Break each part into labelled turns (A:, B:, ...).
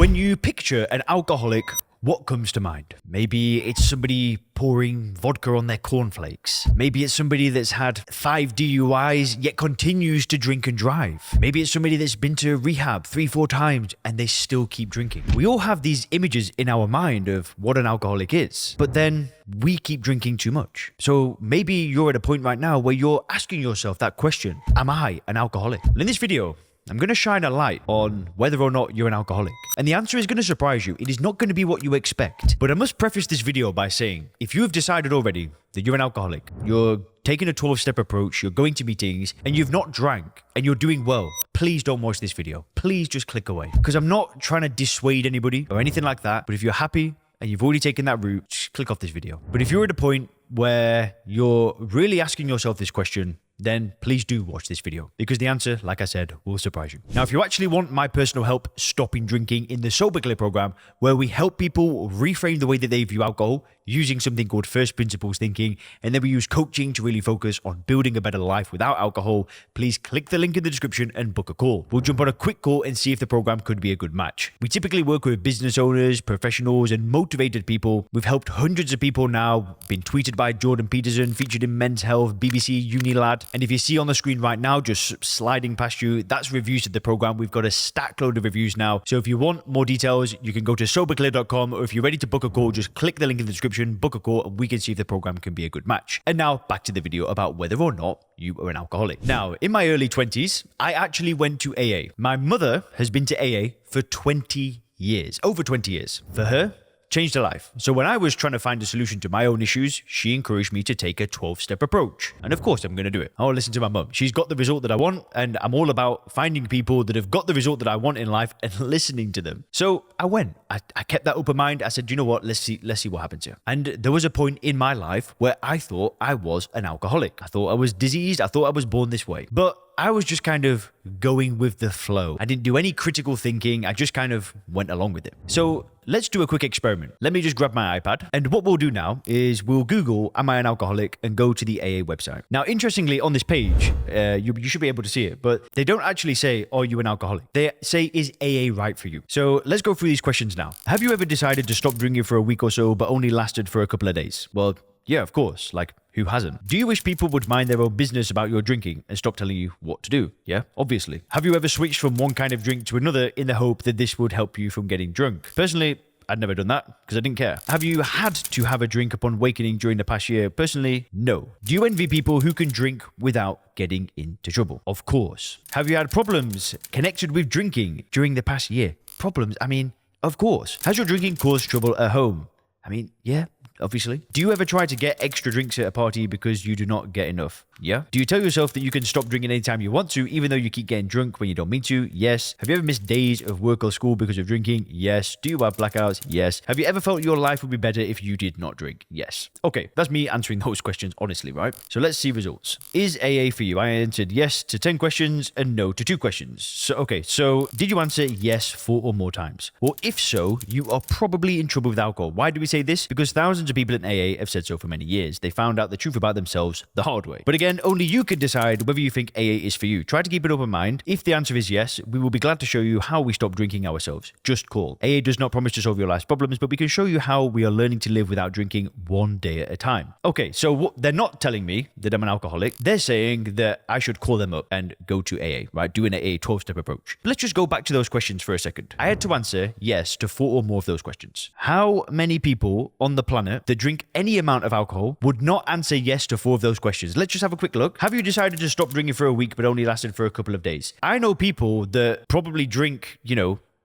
A: When you picture an alcoholic, what comes to mind? Maybe it's somebody pouring vodka on their cornflakes. Maybe it's somebody that's had 5 DUIs yet continues to drink and drive. Maybe it's somebody that's been to rehab 3-4 times and they still keep drinking. We all have these images in our mind of what an alcoholic is, but then we keep drinking too much. So maybe you're at a point right now where you're asking yourself that question, am I an alcoholic? And in this video, I'm going to shine a light on whether or not you're an alcoholic. And the answer is going to surprise you. It is not going to be what you expect. But I must preface this video by saying, if you have decided already that you're an alcoholic, you're taking a 12-step approach, you're going to meetings, and you've not drank, and you're doing well, please don't watch this video. Please just click away. Because I'm not trying to dissuade anybody or anything like that. But if you're happy and you've already taken that route, just click off this video. But if you're at a point where you're really asking yourself this question, then please do watch this video, because the answer, like I said, will surprise you. Now, if you actually want my personal help stopping drinking in the Sober Clear program, where we help people reframe the way that they view alcohol using something called first principles thinking, and then we use coaching to really focus on building a better life without alcohol, please click the link in the description and book a call. We'll jump on a quick call and see if the program could be a good match. We typically work with business owners, professionals, and motivated people. We've helped hundreds of people now, been tweeted by Jordan Peterson, featured in Men's Health, BBC, Unilad. And if you see on the screen right now, just sliding past you, that's reviews of the program. We've got a stack load of reviews now. So if you want more details, you can go to soberclear.com, or if you're ready to book a call, just click the link in the description, book a call, and we can see if the program can be a good match. And now back to the video about whether or not you are an alcoholic. Now, in my early 20s, I actually went to AA. My mother has been to AA for 20 years, over 20 years. For her, changed her life. So when I was trying to find a solution to my own issues, she encouraged me to take a 12-step approach. And of course, I'm going to do it. I'll listen to my mum. She's got the result that I want, and I'm all about finding people that have got the result that I want in life and listening to them. So I went. I kept that open mind. I said, you know what? Let's see what happens here. And there was a point in my life where I thought I was an alcoholic. I thought I was diseased. I thought I was born this way. But I was just kind of going with the flow. I didn't do any critical thinking. I just kind of went along with it. So let's do a quick experiment. Let me just grab my iPad. And what we'll do now is we'll Google, am I an alcoholic? And go to the AA website. Now, interestingly, on this page, you should be able to see it, but they don't actually say, are you an alcoholic? They say, is AA right for you? So let's go through these questions now. Have you ever decided to stop drinking for a week or so, but only lasted for a couple of days? Well, yeah, of course. Like, who hasn't? Do you wish people would mind their own business about your drinking and stop telling you what to do? Yeah, obviously. Have you ever switched from one kind of drink to another in the hope that this would help you from getting drunk? Personally, I'd never done that because I didn't care. Have you had to have a drink upon awakening during the past year? Personally, no. Do you envy people who can drink without getting into trouble? Of course. Have you had problems connected with drinking during the past year? Problems? I mean, of course. Has your drinking caused trouble at home? I mean, yeah. Obviously. Do you ever try to get extra drinks at a party because you do not get enough? Yeah. Do you tell yourself that you can stop drinking anytime you want to, even though you keep getting drunk when you don't mean to? Yes. Have you ever missed days of work or school because of drinking? Yes. Do you have blackouts? Yes. Have you ever felt your life would be better if you did not drink? Yes. Okay, that's me answering those questions honestly, right? So let's see results. Is AA for you? I answered yes to 10 questions and no to 2 questions. So did you answer yes 4 or more times? Well, if so, you are probably in trouble with alcohol. Why do we say this? Because thousands of people in AA have said so for many years. They found out the truth about themselves the hard way. But again, only you can decide whether you think AA is for you. Try to keep an open mind. If the answer is yes, we will be glad to show you how we stop drinking ourselves. Just call. AA does not promise to solve your life's problems, but we can show you how we are learning to live without drinking one day at a time. Okay, so they're not telling me that I'm an alcoholic. They're saying that I should call them up and go to AA, right? Do an AA 12-step approach. But let's just go back to those questions for a second. I had to answer yes to 4 or more of those questions. How many people on the planet that drink any amount of alcohol would not answer yes to 4 of those questions? Let's just have a quick look. Have you decided to stop drinking for a week but only lasted for a couple of days? I know people that probably drink,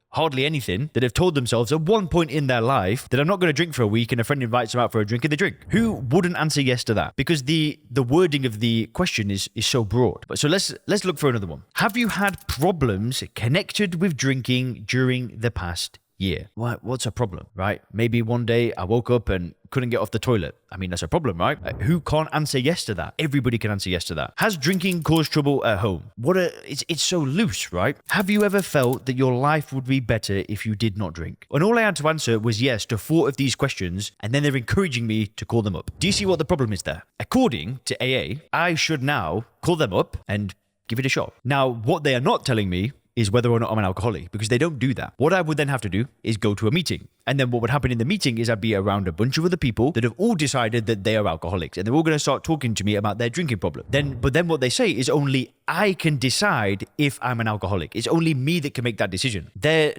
A: hardly anything, that have told themselves at one point in their life that I'm not going to drink for a week, and a friend invites them out for a drink and they drink. Who wouldn't answer yes to that? Because the wording of the question is so broad. But so let's look for another one. Have you had problems connected with drinking during the past year? What's a problem, right? Maybe one day I woke up and couldn't get off the toilet. I mean, that's a problem, right? Who can't answer yes to that? Everybody can answer yes to that. Has drinking caused trouble at home? It's so loose, right? Have you ever felt that your life would be better if you did not drink? And all I had to answer was yes to 4 of these questions, and then they're encouraging me to call them up. Do you see what the problem is there? According to AA, I should now call them up and give it a shot. Now, what they are not telling me is whether or not I'm an alcoholic, because they don't do that. What I would then have to do is go to a meeting. And then what would happen in the meeting is I'd be around a bunch of other people that have all decided that they are alcoholics, and they're all going to start talking to me about their drinking problem. But then what they say is only I can decide if I'm an alcoholic. It's only me that can make that decision.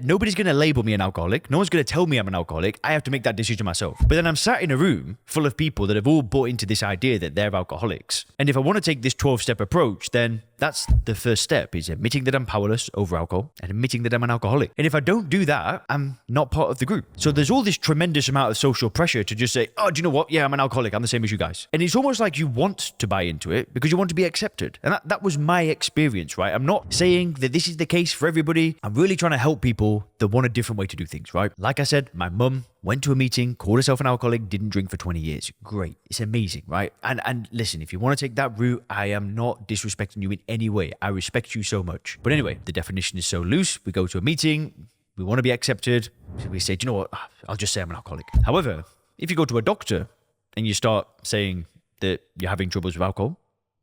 A: Nobody's going to label me an alcoholic. No one's going to tell me I'm an alcoholic. I have to make that decision myself. But then I'm sat in a room full of people that have all bought into this idea that they're alcoholics. And if I want to take this 12-step approach, then that's the first step, is admitting that I'm powerless over alcohol and admitting that I'm an alcoholic. And if I don't do that, I'm not part of the group. So there's all this tremendous amount of social pressure to just say, oh, do you know what? Yeah, I'm an alcoholic. I'm the same as you guys. And it's almost like you want to buy into it because you want to be accepted. And that was my experience, right? I'm not saying that this is the case for everybody. I'm really trying to help people that want a different way to do things, right? Like I said, my mum went to a meeting, called herself an alcoholic, didn't drink for 20 years. Great. It's amazing, right? And listen, if you want to take that route, I am not disrespecting you in any way. I respect you so much. But anyway, the definition is so loose. We go to a meeting, we want to be accepted. We say, do you know what? I'll just say I'm an alcoholic. However, if you go to a doctor and you start saying that you're having troubles with alcohol,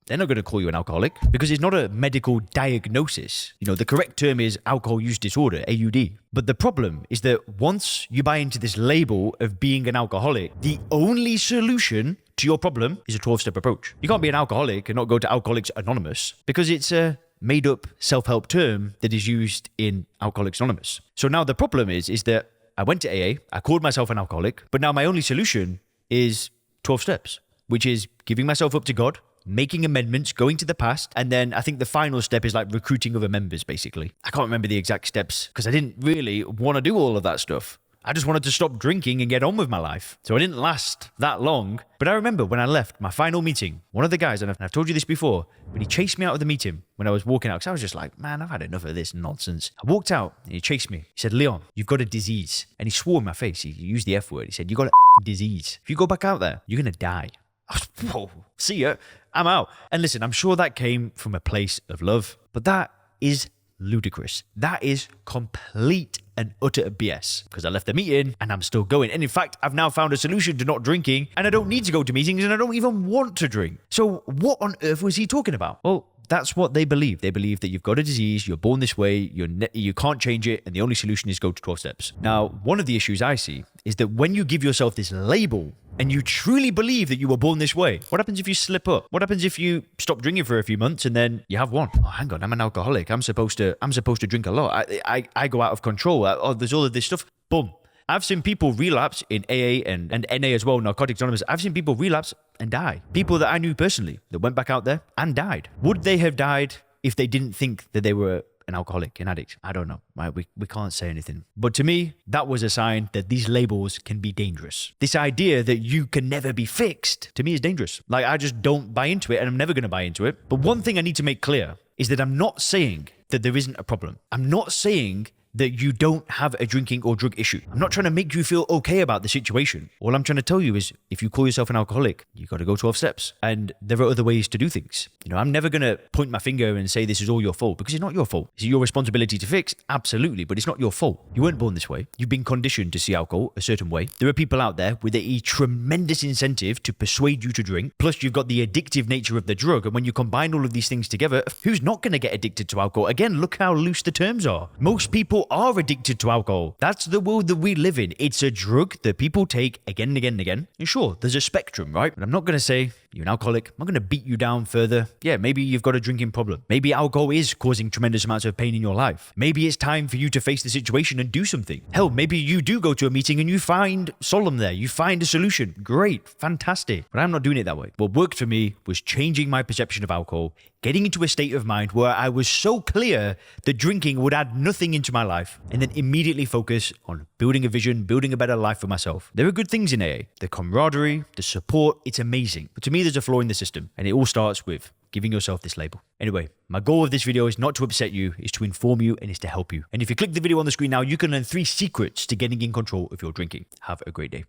A: they're not going to call you an alcoholic because it's not a medical diagnosis. The correct term is alcohol use disorder, AUD. But the problem is that once you buy into this label of being an alcoholic, the only solution to your problem is a 12-step approach. You can't be an alcoholic and not go to Alcoholics Anonymous because it's a made-up self-help term that is used in Alcoholics Anonymous. So now the problem is that I went to AA, I called myself an alcoholic, but now my only solution is 12 steps, which is giving myself up to God, making amendments, going to the past, and then I think the final step is like recruiting other members, basically. I can't remember the exact steps because I didn't really want to do all of that stuff. I just wanted to stop drinking and get on with my life. So I didn't last that long. But I remember when I left my final meeting, one of the guys, and I've told you this before, but he chased me out of the meeting when I was walking out because I was just like, man, I've had enough of this nonsense. I walked out and he chased me. He said, Leon, you've got a disease. And he swore in my face. He used the F word. He said, you got a disease. If you go back out there, you're going to die. Whoa, see ya. I'm out. And listen, I'm sure that came from a place of love, but that is ludicrous. That is complete and utter BS because I left the meeting and I'm still going. And in fact, I've now found a solution to not drinking and I don't need to go to meetings and I don't even want to drink. So what on earth was he talking about? Well, that's what they believe. They believe that you've got a disease, you're born this way, you can't change it, and the only solution is go to 12 steps. Now, one of the issues I see is that when you give yourself this label and you truly believe that you were born this way, what happens if you slip up? What happens if you stop drinking for a few months and then you have one? Oh, hang on, I'm an alcoholic. I'm supposed to drink a lot. I go out of control. There's all of this stuff. Boom. I've seen people relapse in AA and NA as well, Narcotics Anonymous. I've seen people relapse and die. People that I knew personally that went back out there and died. Would they have died if they didn't think that they were an alcoholic, an addict? I don't know. Right? We can't say anything. But to me, that was a sign that these labels can be dangerous. This idea that you can never be fixed, to me, is dangerous. Like, I just don't buy into it, and I'm never going to buy into it. But one thing I need to make clear is that I'm not saying that there isn't a problem. I'm not saying that you don't have a drinking or drug issue. I'm not trying to make you feel okay about the situation. All I'm trying to tell you is if you call yourself an alcoholic, you got to go 12 steps. And there are other ways to do things. I'm never going to point my finger and say this is all your fault because it's not your fault. Is it your responsibility to fix? Absolutely, but it's not your fault. You weren't born this way. You've been conditioned to see alcohol a certain way. There are people out there with a tremendous incentive to persuade you to drink. Plus, you've got the addictive nature of the drug. And when you combine all of these things together, who's not going to get addicted to alcohol? Again, look how loose the terms are. Most people are addicted to alcohol. That's the world that we live in. It's a drug that people take again and again and again. And sure, there's a spectrum, right? But I'm not going to say you're an alcoholic. I'm not going to beat you down further. Yeah, maybe you've got a drinking problem. Maybe alcohol is causing tremendous amounts of pain in your life. Maybe it's time for you to face the situation and do something. Hell, maybe you do go to a meeting and you find solemn there. You find a solution. Great. Fantastic. But I'm not doing it that way. What worked for me was changing my perception of alcohol, getting into a state of mind where I was so clear that drinking would add nothing into my life, and then immediately focus on building a vision, building a better life for myself. There are good things in AA. The camaraderie, the support, it's amazing. But to me, there's a flaw in the system, and it all starts with giving yourself this label. Anyway, my goal of this video is not to upset you, is to inform you, and is to help you. And if you click the video on the screen now, you can learn 3 secrets to getting in control of your drinking. Have a great day.